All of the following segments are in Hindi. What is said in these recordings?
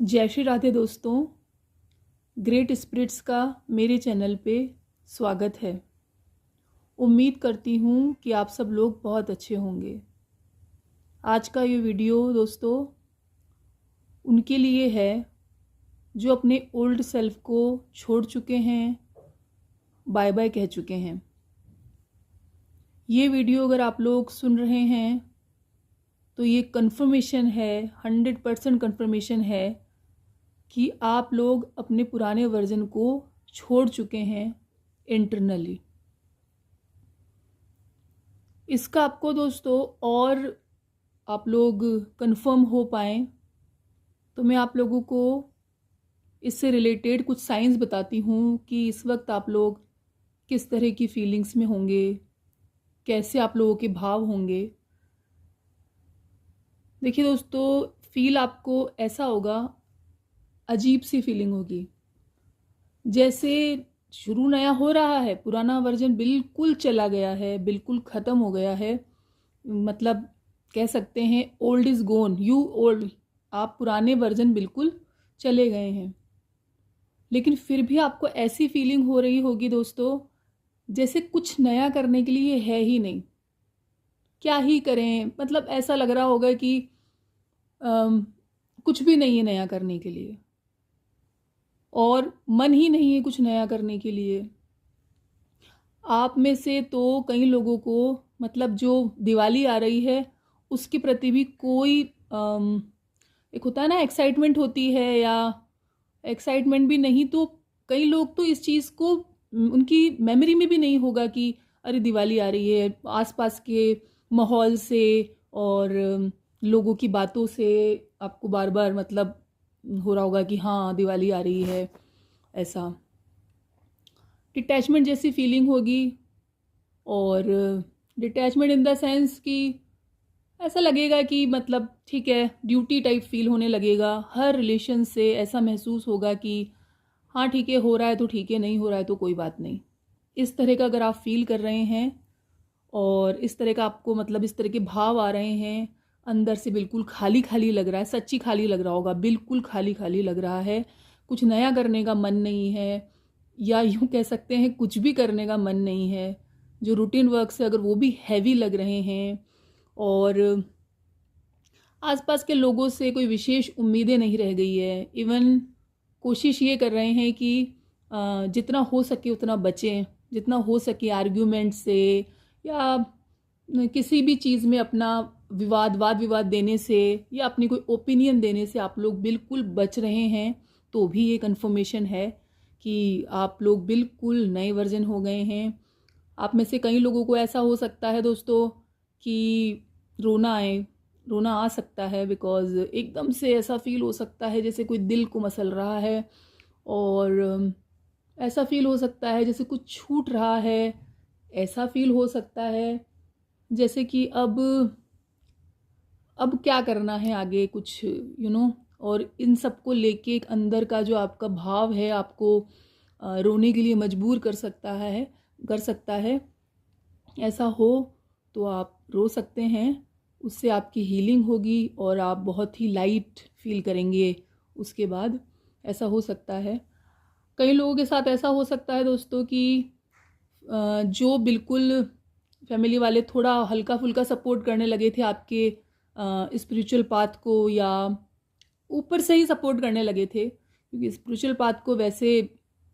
जय श्री राधे दोस्तों। ग्रेट स्पिरिट्स का मेरे चैनल पे स्वागत है। उम्मीद करती हूँ कि आप सब लोग बहुत अच्छे होंगे। आज का ये वीडियो दोस्तों उनके लिए है जो अपने ओल्ड सेल्फ को छोड़ चुके हैं, बाय बाय कह चुके हैं। ये वीडियो अगर आप लोग सुन रहे हैं तो ये कंफर्मेशन है, 100% कंफर्मेशन है कि आप लोग अपने पुराने वर्जन को छोड़ चुके हैं इंटरनली। इसका आपको दोस्तों और आप लोग कंफर्म हो पाएँ तो मैं आप लोगों को इससे रिलेटेड कुछ साइंस बताती हूँ कि इस वक्त आप लोग किस तरह की फीलिंग्स में होंगे, कैसे आप लोगों के भाव होंगे। देखिए दोस्तों, फील आपको ऐसा होगा, अजीब सी फीलिंग होगी, जैसे शुरू नया हो रहा है, पुराना वर्जन बिल्कुल चला गया है, बिल्कुल ख़त्म हो गया है। मतलब कह सकते हैं old is gonna, you old, आप पुराने वर्जन बिल्कुल चले गए हैं। लेकिन फिर भी आपको ऐसी फीलिंग हो रही होगी दोस्तों जैसे कुछ नया करने के लिए है ही नहीं, क्या ही करें। मतलब ऐसा लग रहा होगा कि कुछ भी नहीं है नया करने के लिए, और मन ही नहीं है कुछ नया करने के लिए। आप में से तो कई लोगों को मतलब जो दिवाली आ रही है उसके प्रति भी कोई एक होता है ना, एक्साइटमेंट होती है, या एक्साइटमेंट भी नहीं तो कई लोग तो इस चीज़ को उनकी मेमोरी में भी नहीं होगा कि अरे दिवाली आ रही है। आसपास के माहौल से और लोगों की बातों से आपको बार बार मतलब हो रहा होगा कि हाँ दिवाली आ रही है। ऐसा डिटैचमेंट जैसी फीलिंग होगी, और डिटैचमेंट इन द सेंस कि ऐसा लगेगा कि मतलब ठीक है, ड्यूटी टाइप फील होने लगेगा। हर रिलेशन से ऐसा महसूस होगा कि हाँ ठीक है, हो रहा है तो ठीक है, नहीं हो रहा है तो कोई बात नहीं। इस तरह का अगर आप फील कर रहे हैं और इस तरह का आपको मतलब इस तरह के भाव आ रहे हैं, अंदर से बिल्कुल खाली खाली लग रहा है, सच्ची खाली लग रहा होगा, बिल्कुल खाली खाली लग रहा है, कुछ नया करने का मन नहीं है, या यूँ कह सकते हैं कुछ भी करने का मन नहीं है। जो रूटीन वर्क से अगर वो भी हैवी लग रहे हैं, और आसपास के लोगों से कोई विशेष उम्मीदें नहीं रह गई है। इवन कोशिश ये कर रहे हैं कि जितना हो सके उतना बचें, जितना हो सके आर्ग्यूमेंट से या किसी भी चीज़ में अपना वाद विवाद देने से या अपनी कोई ओपिनियन देने से आप लोग बिल्कुल बच रहे हैं। तो भी ये कन्फर्मेशन है कि आप लोग बिल्कुल नए वर्जन हो गए हैं। आप में से कई लोगों को ऐसा हो सकता है दोस्तों कि रोना आ सकता है, बिकॉज़ एकदम से ऐसा फील हो सकता है जैसे कोई दिल को मसल रहा है, और ऐसा फील हो सकता है जैसे कुछ छूट रहा है। ऐसा फील हो सकता है जैसे कि अब क्या करना है आगे, कुछ और इन सब को लेके एक अंदर का जो आपका भाव है आपको रोने के लिए मजबूर कर सकता है। ऐसा हो तो आप रो सकते हैं, उससे आपकी हीलिंग होगी और आप बहुत ही लाइट फील करेंगे उसके बाद। ऐसा हो सकता है। कई लोगों के साथ ऐसा हो सकता है दोस्तों कि जो बिल्कुल फैमिली वाले थोड़ा हल्का फुल्का सपोर्ट करने लगे थे आपके स्पिरिचुअल पाथ को, या ऊपर से ही सपोर्ट करने लगे थे, क्योंकि स्पिरिचुअल पाथ को वैसे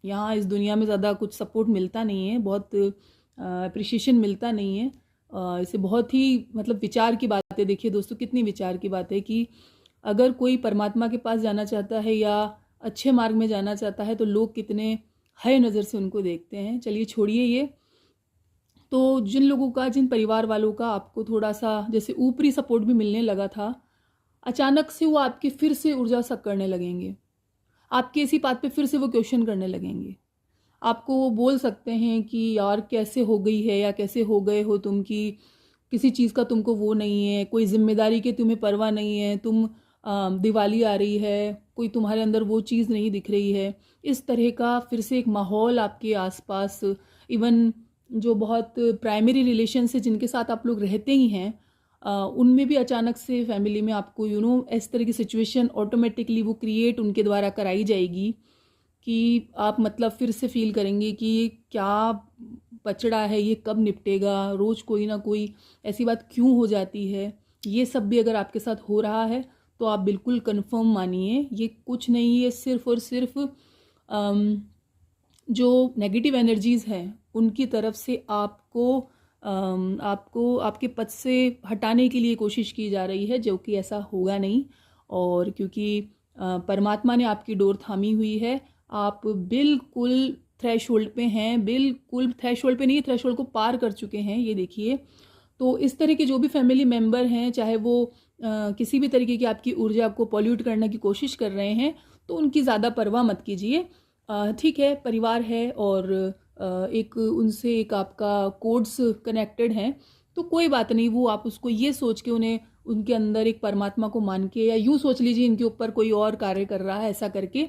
यहाँ इस दुनिया में ज़्यादा कुछ सपोर्ट मिलता नहीं है, बहुत अप्रिशिएशन मिलता नहीं है। इसे बहुत ही मतलब विचार की बात है। देखिए दोस्तों, कितनी विचार की बात है कि अगर कोई परमात्मा के पास जाना चाहता है या अच्छे मार्ग में जाना चाहता है तो लोग कितने हाय नज़र से उनको देखते हैं। चलिए छोड़िए ये। तो जिन लोगों का, जिन परिवार वालों का आपको थोड़ा सा जैसे ऊपरी सपोर्ट भी मिलने लगा था, अचानक से वो आपकी फिर से ऊर्जा सक करने लगेंगे। आपकी इसी बात पे फिर से वो क्वेश्चन करने लगेंगे। आपको वो बोल सकते हैं कि यार कैसे हो गई है, या कैसे हो गए हो तुम, कि किसी चीज़ का तुमको वो नहीं है, कोई जिम्मेदारी की तुम्हें परवाह नहीं है, तुम दिवाली आ रही है, कोई तुम्हारे अंदर वो चीज़ नहीं दिख रही है। इस तरह का फिर से एक माहौल आपके आसपास, इवन जो बहुत प्राइमरी रिलेशन से जिनके साथ आप लोग रहते ही हैं, उनमें भी अचानक से फैमिली में आपको इस तरह की सिचुएशन ऑटोमेटिकली वो क्रिएट उनके द्वारा कराई जाएगी कि आप मतलब फिर से फील करेंगे कि क्या पचड़ा है, ये कब निपटेगा, रोज़ कोई ना कोई ऐसी बात क्यों हो जाती है। ये सब भी अगर आपके साथ हो रहा है तो आप बिल्कुल कंफर्म मानिए, ये कुछ नहीं है, सिर्फ और सिर्फ जो नेगेटिव एनर्जीज़ हैं उनकी तरफ से आपको आपके पद से हटाने के लिए कोशिश की जा रही है, जो कि ऐसा होगा नहीं। और क्योंकि परमात्मा ने आपकी डोर थामी हुई है, आप बिल्कुल थ्रेशोल्ड पे हैं, बिल्कुल थ्रेशोल्ड पे नहीं, थ्रेशोल्ड को पार कर चुके हैं, ये देखिए। तो इस तरह के जो भी फैमिली मेम्बर हैं, चाहे वो किसी भी तरीके की आपकी ऊर्जा को पॉल्यूट करने की कोशिश कर रहे हैं, तो उनकी ज़्यादा परवाह मत कीजिए। ठीक है, परिवार है और एक उनसे एक आपका कोड्स कनेक्टेड हैं, तो कोई बात नहीं, वो आप उसको ये सोच के उन्हें उनके अंदर एक परमात्मा को मान के, या यूँ सोच लीजिए इनके ऊपर कोई और कार्य कर रहा है, ऐसा करके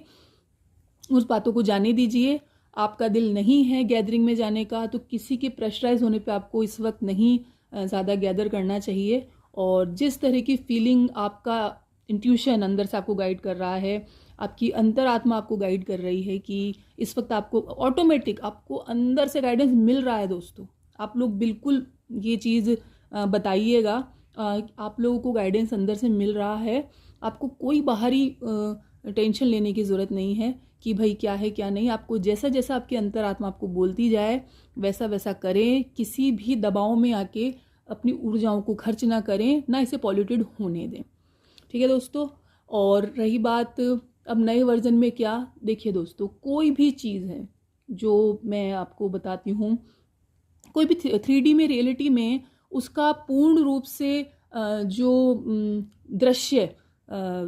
उस बातों को जाने दीजिए। आपका दिल नहीं है गैदरिंग में जाने का, तो किसी के प्रेशराइज होने पे आपको इस वक्त नहीं ज़्यादा गैदर करना चाहिए। और जिस तरह की फीलिंग आपका इंट्यूशन अंदर से आपको गाइड कर रहा है, आपकी अंतरात्मा आपको गाइड कर रही है कि इस वक्त आपको ऑटोमेटिक आपको अंदर से गाइडेंस मिल रहा है दोस्तों। आप लोग बिल्कुल ये चीज़ बताइएगा, आप लोगों को गाइडेंस अंदर से मिल रहा है। आपको कोई बाहरी टेंशन लेने की ज़रूरत नहीं है कि भाई क्या है क्या नहीं। आपको जैसा जैसा आपकी अंतरात्मा आपको बोलती जाए वैसा वैसा करें। किसी भी दबाव में आके अपनी ऊर्जाओं को खर्च ना करें, ना इसे पॉल्यूटेड होने दें। ठीक है दोस्तों। और रही बात अब नए वर्जन में क्या, देखिए दोस्तों, कोई भी चीज़ है जो मैं आपको बताती हूँ, कोई भी 3D में, रियलिटी में उसका पूर्ण रूप से जो दृश्य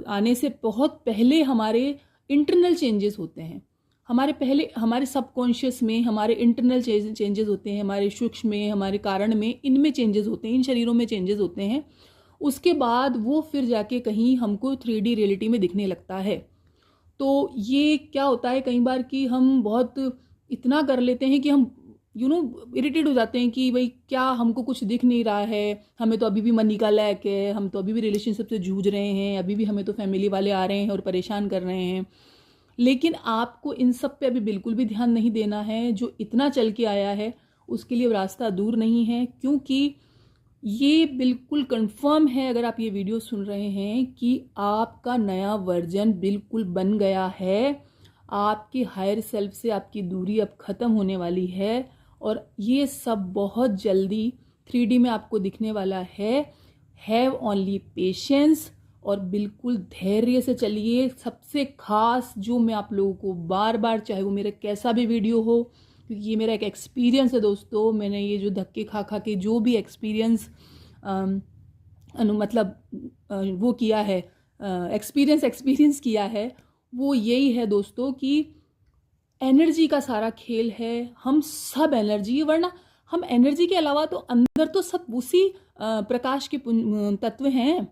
आने से बहुत पहले हमारे इंटरनल चेंजेस होते हैं। हमारे सबकॉन्शियस में हमारे इंटरनल चेंजेस होते हैं, हमारे सूक्ष्म में, हमारे कारण में, इनमें चेंजेस होते हैं, इन शरीरों में चेंजेस होते हैं। उसके बाद वो फिर जाके कहीं हमको 3D रियलिटी में दिखने लगता है। तो ये क्या होता है कई बार कि हम बहुत इतना कर लेते हैं कि हम इरिटेट हो जाते हैं कि भाई क्या हमको कुछ दिख नहीं रहा है, हमें तो अभी भी मनी का लैक है, हम तो अभी भी रिलेशनशिप से जूझ रहे हैं, अभी भी हमें तो फैमिली वाले आ रहे हैं और परेशान कर रहे हैं। लेकिन आपको इन सब पे अभी बिल्कुल भी ध्यान नहीं देना है। जो इतना चल के आया है उसके लिए रास्ता दूर नहीं है, क्योंकि ये बिल्कुल कंफर्म है, अगर आप ये वीडियो सुन रहे हैं, कि आपका नया वर्जन बिल्कुल बन गया है। आपकी हायर सेल्फ से आपकी दूरी अब ख़त्म होने वाली है और ये सब बहुत जल्दी 3D में आपको दिखने वाला है। हैव ओनली पेशेंस और बिल्कुल धैर्य से चलिए। सबसे खास जो मैं आप लोगों को बार बार, चाहे वो मेरा कैसा भी वीडियो हो, क्योंकि ये मेरा एक एक्सपीरियंस है दोस्तों, मैंने ये जो धक्के खा खा के जो भी एक्सपीरियंस वो किया है, एक्सपीरियंस किया है, वो यही है दोस्तों कि एनर्जी का सारा खेल है। हम सब एनर्जी, वरना हम एनर्जी के अलावा तो अंदर तो सब उसी प्रकाश के तत्व हैं।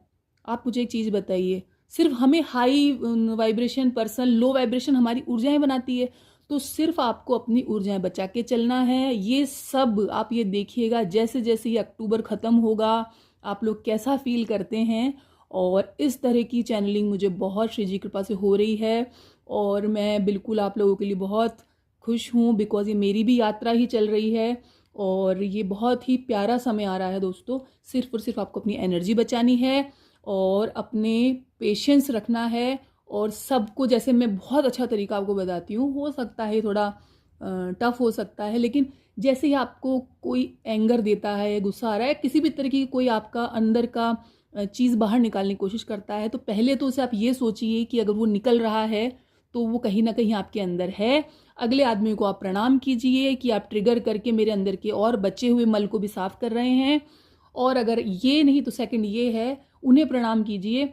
आप मुझे एक चीज़ बताइए, सिर्फ हमें high vibration person, low vibration हमारी ऊर्जाएं बनाती है, तो सिर्फ आपको अपनी ऊर्जाएं बचा के चलना है। ये सब आप ये देखिएगा, जैसे जैसे ये अक्टूबर ख़त्म होगा आप लोग कैसा फील करते हैं। और इस तरह की चैनलिंग मुझे बहुत श्री जी कृपा से हो रही है और मैं बिल्कुल आप लोगों के लिए बहुत खुश हूँ, बिकॉज़ ये मेरी भी यात्रा ही चल रही है और ये बहुत ही प्यारा समय आ रहा है दोस्तों। सिर्फ और सिर्फ आपको अपनी एनर्जी बचानी है और अपने पेशेंस रखना है। और सबको, जैसे मैं बहुत अच्छा तरीका आपको बताती हूँ, हो सकता है थोड़ा टफ हो सकता है, लेकिन जैसे ही आपको कोई एंगर देता है, गुस्सा आ रहा है, किसी भी तरह की कोई आपका अंदर का चीज़ बाहर निकालने की कोशिश करता है, तो पहले तो उसे आप ये सोचिए कि अगर वो निकल रहा है तो वो कहीं ना कहीं आपके अंदर है। अगले आदमी को आप प्रणाम कीजिए कि आप ट्रिगर करके मेरे अंदर के और बचे हुए मल को भी साफ कर रहे हैं। और अगर ये नहीं तो सेकंड ये है, उन्हें प्रणाम कीजिए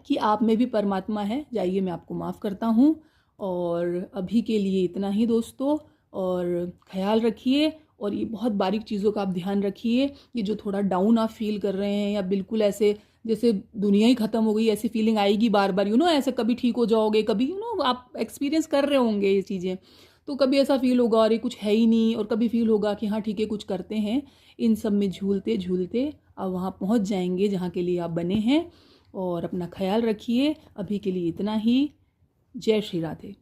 कि आप में भी परमात्मा है, जाइए मैं आपको माफ़ करता हूँ। और अभी के लिए इतना ही दोस्तों, और ख्याल रखिए और ये बहुत बारीक चीज़ों का आप ध्यान रखिए। ये जो थोड़ा डाउन आप फील कर रहे हैं या बिल्कुल ऐसे जैसे दुनिया ही ख़त्म हो गई, ऐसी फीलिंग आएगी बार बार, ऐसे कभी ठीक हो जाओगे, कभी आप एक्सपीरियंस कर रहे होंगे ये चीज़ें, तो कभी ऐसा फील होगा अरे कुछ है ही नहीं, और कभी फील होगा कि हाँ ठीक है कुछ करते हैं। इन सब में झूलते झूलते आप वहाँ पहुँच जाएंगे जहाँ के लिए आप बने हैं। और अपना ख्याल रखिए। अभी के लिए इतना ही। जय श्री राधे।